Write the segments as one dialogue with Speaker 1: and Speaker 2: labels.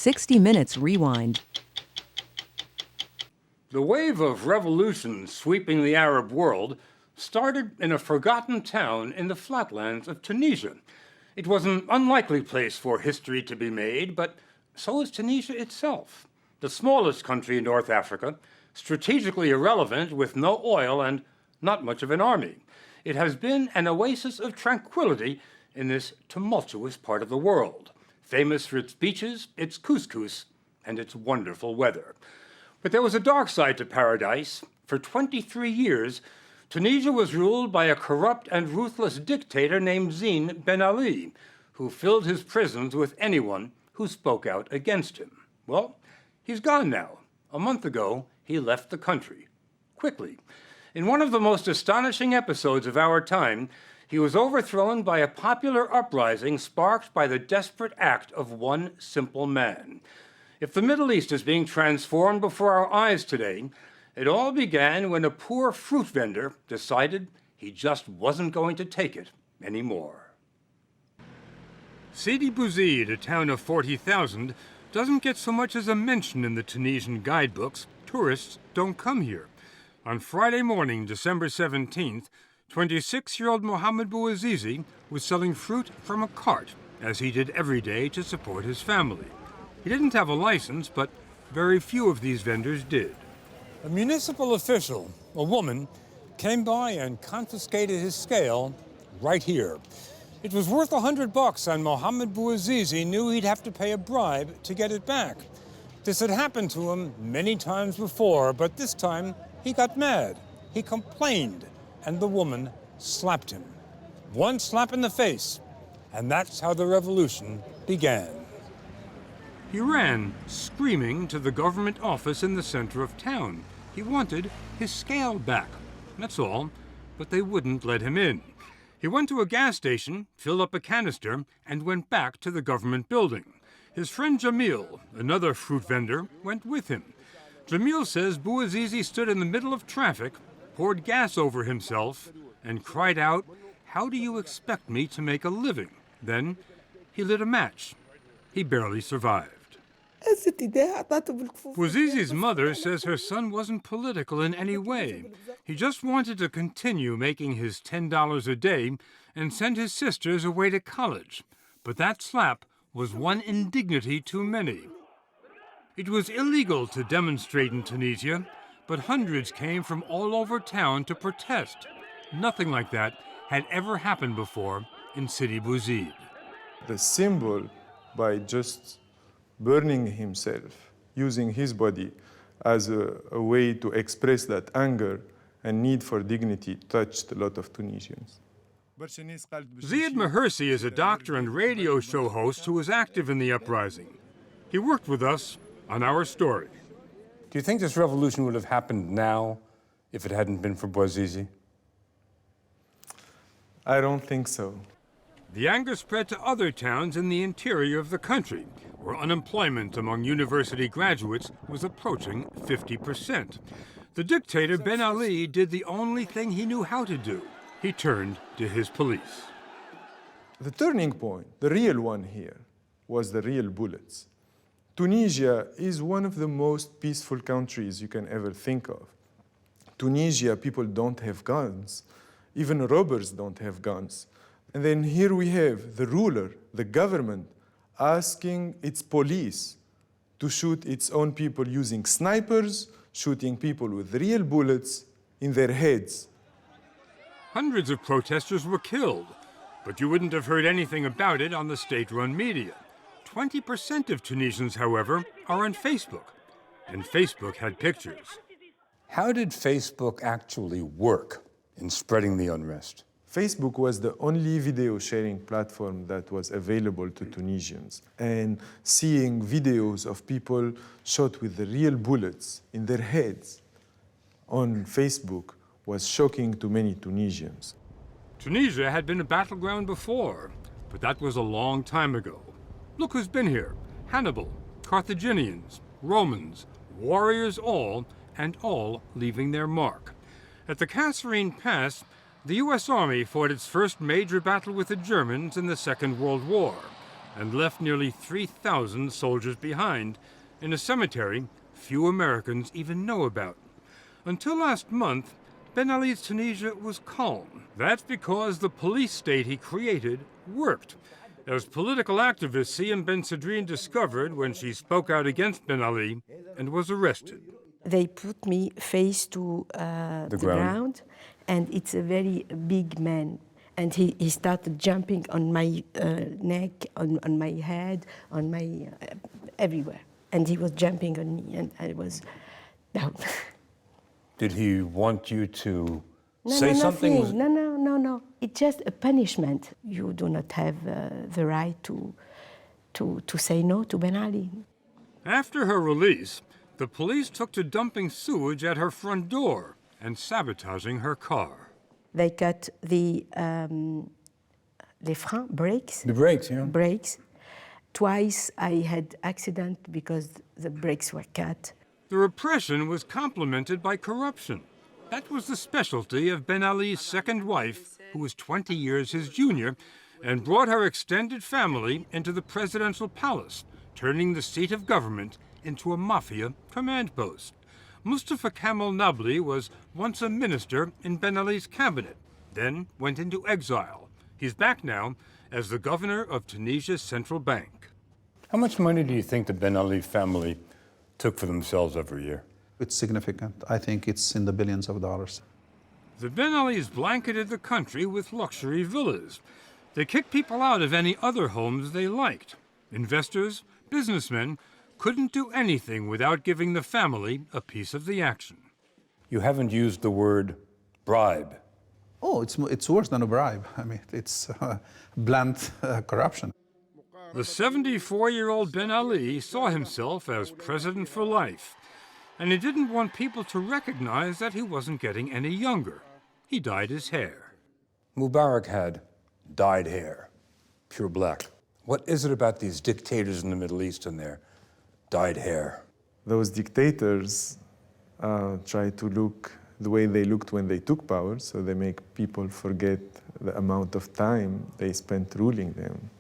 Speaker 1: 60 Minutes Rewind.
Speaker 2: The wave of revolution sweeping the Arab world started in a forgotten town in the flatlands of Tunisia. It was an unlikely place for history to be made, but so is Tunisia itself, the smallest country in North Africa, strategically irrelevant with no oil and not much of an army. It has been an oasis of tranquility in this tumultuous part of the world, famous for its beaches, its couscous, and its wonderful weather. But there was a dark side to paradise. For 23 years, Tunisia was ruled by a corrupt and ruthless dictator named Zine Ben Ali, who filled his prisons with anyone who spoke out against him. Well, he's gone now. A month ago, he left the country. Quickly. In one of the most astonishing episodes of our time, he was overthrown by a popular uprising sparked by the desperate act of one simple man. If the Middle East is being transformed before our eyes today, it all began when a poor fruit vendor decided he just wasn't going to take it anymore. Sidi Bouzid, a town of 40,000, doesn't get so much as a mention in the Tunisian guidebooks. Tourists don't come here. On Friday morning, December 17th, 26-year-old Mohamed Bouazizi was selling fruit from a cart, as he did every day to support his family. He didn't have a license, but very few of these vendors did. A municipal official, a woman, came by and confiscated his scale right here. It was worth $100, and Mohamed Bouazizi knew he'd have to pay a bribe to get it back. This had happened to him many times before, but this time he got mad. He complained, and the woman slapped him. One slap in the face, and that's how the revolution began. He ran, screaming, to the government office in the center of town. He wanted his scale back. That's all, but they wouldn't let him in. He went to a gas station, filled up a canister, and went back to the government building. His friend Jamil, another fruit vendor, went with him. Jamil says Bouazizi stood in the middle of traffic, poured gas over himself, and cried out, "How do you expect me to make a living?" Then he lit a match. He barely survived. Bouazizi's mother says her son wasn't political in any way. He just wanted to continue making his $10 a day and send his sisters away to college. But that slap was one indignity too many. It was illegal to demonstrate in Tunisia, but hundreds came from all over town to protest. Nothing like that had ever happened before in Sidi Bouzid.
Speaker 3: The symbol, by just burning himself, using his body as a way to express that anger and need for dignity, touched a lot of Tunisians.
Speaker 2: Ziad Mahersi is a doctor and radio show host who was active in the uprising. He worked with us on our story.
Speaker 4: Do you think this revolution would have happened now if it hadn't been for Bouazizi?
Speaker 3: I don't think so.
Speaker 2: The anger spread to other towns in the interior of the country, where unemployment among university graduates was approaching 50%. The dictator Ben Ali did the only thing he knew how to do. He turned to his police.
Speaker 3: The turning point, the real one here, was the real bullets. Tunisia is one of the most peaceful countries you can ever think of. Tunisia, people don't have guns. Even robbers don't have guns. And then here we have the ruler, the government, asking its police to shoot its own people using snipers, shooting people with real bullets in their heads.
Speaker 2: Hundreds of protesters were killed, but you wouldn't have heard anything about it on the state-run media. 20% of Tunisians, however, are on Facebook, and Facebook had pictures.
Speaker 4: How did Facebook actually work in spreading the unrest?
Speaker 3: Facebook was the only video sharing platform that was available to Tunisians. And seeing videos of people shot with the real bullets in their heads on Facebook was shocking to many Tunisians.
Speaker 2: Tunisia had been a battleground before, but that was a long time ago. Look who's been here. Hannibal, Carthaginians, Romans, warriors all, and all leaving their mark. At the Kasserine Pass, the U.S. Army fought its first major battle with the Germans in the Second World War. and left nearly 3,000 soldiers behind in a cemetery few Americans even know about. Until last month, Ben Ali's Tunisia was calm. That's because the police state he created worked, as political activist Siem Ben Sedrine discovered when she spoke out against Ben Ali and was arrested.
Speaker 1: They put me face to the ground, and it's a very big man. And he started jumping on my neck, on my head, on my everywhere. And he was jumping on me, and I was down.
Speaker 4: Did he want you to
Speaker 1: No,
Speaker 4: say something?
Speaker 1: Nothing. No. It's just a punishment. You do not have the right to say no to Ben Ali.
Speaker 2: After her release, the police took to dumping sewage at her front door and sabotaging her car.
Speaker 1: They cut the freins, brakes.
Speaker 4: The brakes, yeah.
Speaker 1: Brakes. Twice I had accident because the brakes were cut.
Speaker 2: The repression was complemented by corruption. That was the specialty of Ben Ali's second wife, who was 20 years his junior, and brought her extended family into the presidential palace, turning the seat of government into a mafia command post. Mustafa Kemal Nabli was once a minister in Ben Ali's cabinet, then went into exile. He's back now as the governor of Tunisia's central bank.
Speaker 4: How much money do you think the Ben Ali family took for themselves every year?
Speaker 5: It's significant. I think it's in the billions of dollars.
Speaker 2: The Ben Alis blanketed the country with luxury villas. They kicked people out of any other homes they liked. Investors, businessmen, couldn't do anything without giving the family a piece of the action.
Speaker 4: You haven't used the word bribe.
Speaker 5: Oh, it's worse than a bribe. I mean, it's blunt corruption.
Speaker 2: The 74-year-old Ben Ali saw himself as president for life, and he didn't want people to recognize that he wasn't getting any younger. He dyed his hair.
Speaker 4: Mubarak had dyed hair, pure black. What is it about these dictators in the Middle East and their dyed hair?
Speaker 3: Those dictators try to look the way they looked when they took power, so they make people forget the amount of time they spent ruling them.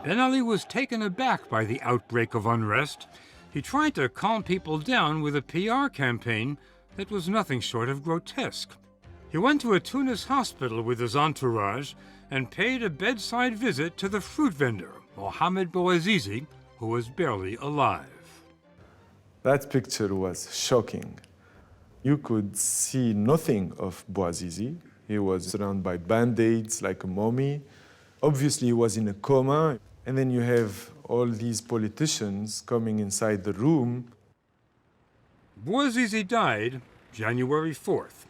Speaker 2: Ben Ali was taken aback by the outbreak of unrest. He tried to calm people down with a PR campaign that was nothing short of grotesque. He went to a Tunis hospital with his entourage and paid a bedside visit to the fruit vendor, Mohamed Bouazizi, who was barely alive.
Speaker 3: That picture was shocking. You could see nothing of Bouazizi. He was surrounded by band-aids like a mummy. Obviously, he was in a coma. And then you have all these politicians coming inside the room.
Speaker 2: Bouazizi died January 4th.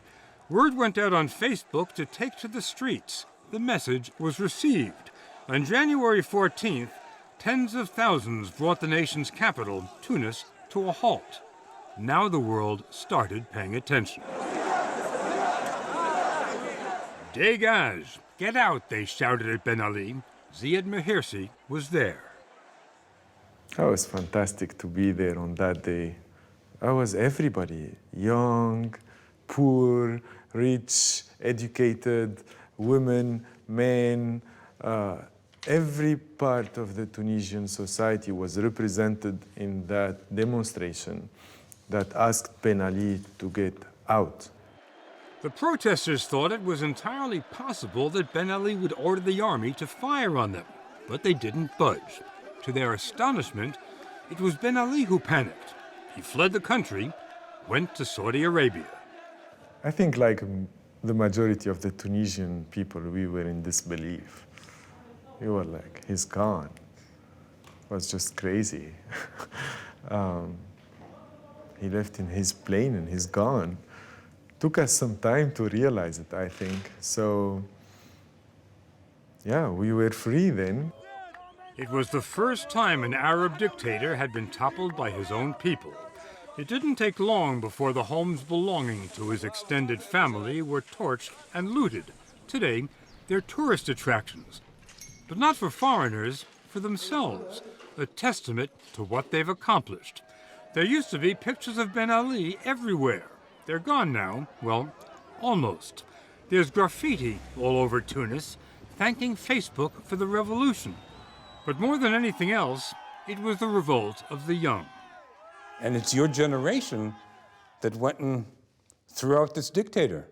Speaker 2: Word went out on Facebook to take to the streets. The message was received. On January 14th, tens of thousands brought the nation's capital, Tunis, to a halt. Now the world started paying attention. Dégage! Get out, they shouted at Ben Ali. Ziad Mahersi was there.
Speaker 3: It was fantastic to be there on that day. I was everybody, young, poor, rich, educated, women, men. Every part of the Tunisian society was represented in that demonstration that asked Ben Ali to get out.
Speaker 2: The protesters thought it was entirely possible that Ben Ali would order the army to fire on them, but they didn't budge. To their astonishment, it was Ben Ali who panicked. He fled the country, went to Saudi Arabia.
Speaker 3: I think like the majority of the Tunisian people, we were in disbelief. We were like, he's gone. It was just crazy. He left in his plane and he's gone. Took us some time to realize it, I think. So, yeah, we were free then.
Speaker 2: It was the first time an Arab dictator had been toppled by his own people. It didn't take long before the homes belonging to his extended family were torched and looted. Today, they're tourist attractions. But not for foreigners, for themselves, a testament to what they've accomplished. There used to be pictures of Ben Ali everywhere. They're gone now. Well, almost. There's graffiti all over Tunis. thanking Facebook for the revolution. But more than anything else, it was the revolt of the young.
Speaker 4: And it's your generation that went and threw out this dictator.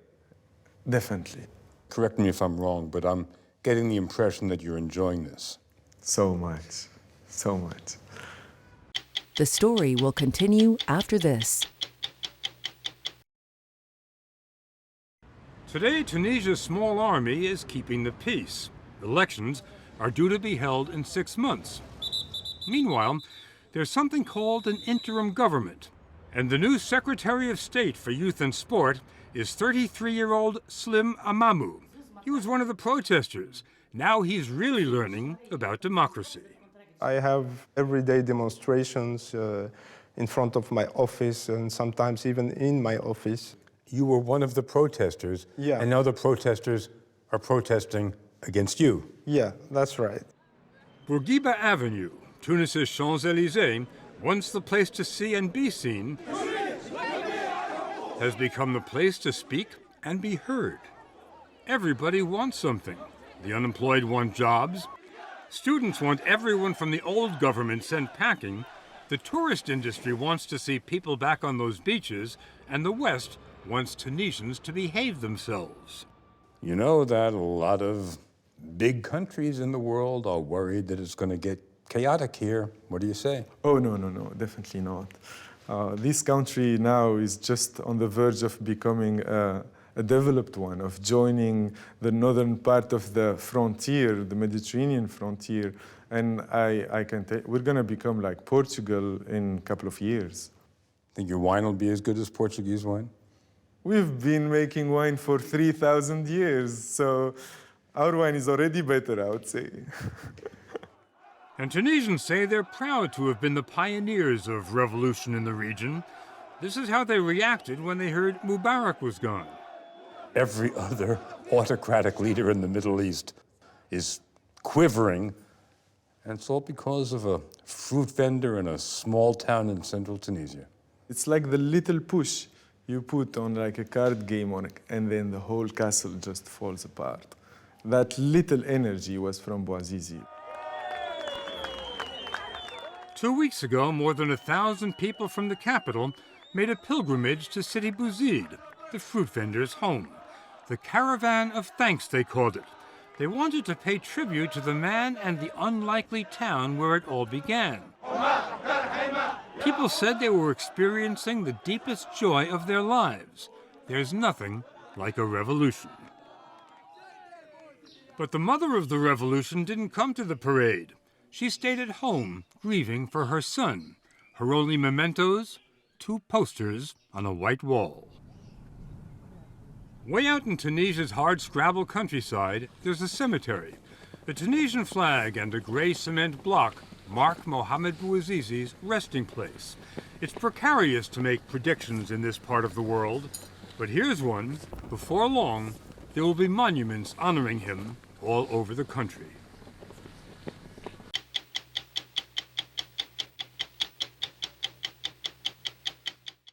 Speaker 3: Definitely.
Speaker 4: Correct me if I'm wrong, but I'm getting the impression that you're enjoying this.
Speaker 3: So much. So much.
Speaker 6: The story will continue after this.
Speaker 2: Today, Tunisia's small army is keeping the peace. Elections are due to be held in 6 months. Meanwhile, there's something called an interim government, and the new Secretary of State for Youth and Sport is 33-year-old Slim Amamu. He was one of the protesters. Now he's really learning about democracy.
Speaker 7: I have everyday demonstrations in front of my office and sometimes even in my office.
Speaker 4: You were one of the protesters,
Speaker 7: Yeah.
Speaker 4: and now the protesters are protesting against you.
Speaker 7: Yeah, that's right.
Speaker 2: Bourguiba Avenue, Tunis's Champs-Élysées, once the place to see and be seen, has become the place to speak and be heard. Everybody wants something. The unemployed want jobs. Students want everyone from the old government sent packing. The tourist industry wants to see people back on those beaches, and the West wants Tunisians to behave themselves.
Speaker 4: You know that a lot of big countries in the world are worried that it's going to get chaotic here. What do you say?
Speaker 3: Oh, no, definitely not. This country now is just on the verge of becoming a developed one, of joining the northern part of the frontier, the Mediterranean frontier. And I can tell we're going to become like Portugal in a couple of years.
Speaker 4: Think your wine will be as good as Portuguese wine?
Speaker 3: We've been making wine for 3,000 years, so our wine is already better, I would say.
Speaker 2: And Tunisians say they're proud to have been the pioneers of revolution in the region. This is how they reacted when they heard Mubarak was gone.
Speaker 4: Every other autocratic leader in the Middle East is quivering, and it's all because of a fruit vendor in a small town in central Tunisia.
Speaker 3: It's like the little push you put on like a card game on it, and then the whole castle just falls apart. That little energy was from Bouazizi.
Speaker 2: 2 weeks ago, more than 1,000 people from the capital made a pilgrimage to Sidi Bouzid, the fruit vendor's home. The caravan of thanks, they called it. They wanted to pay tribute to the man and the unlikely town where it all began. People said they were experiencing the deepest joy of their lives. There's nothing like a revolution. But the mother of the revolution didn't come to the parade. She stayed at home, grieving for her son. Her only mementos, 2 posters on a white wall. Way out in Tunisia's hard-scrabble countryside, there's a cemetery. The Tunisian flag and a gray cement block mark Mohamed Bouazizi's resting place. It's precarious to make predictions in this part of the world, but here's one. Before long, there will be monuments honoring him all over the country.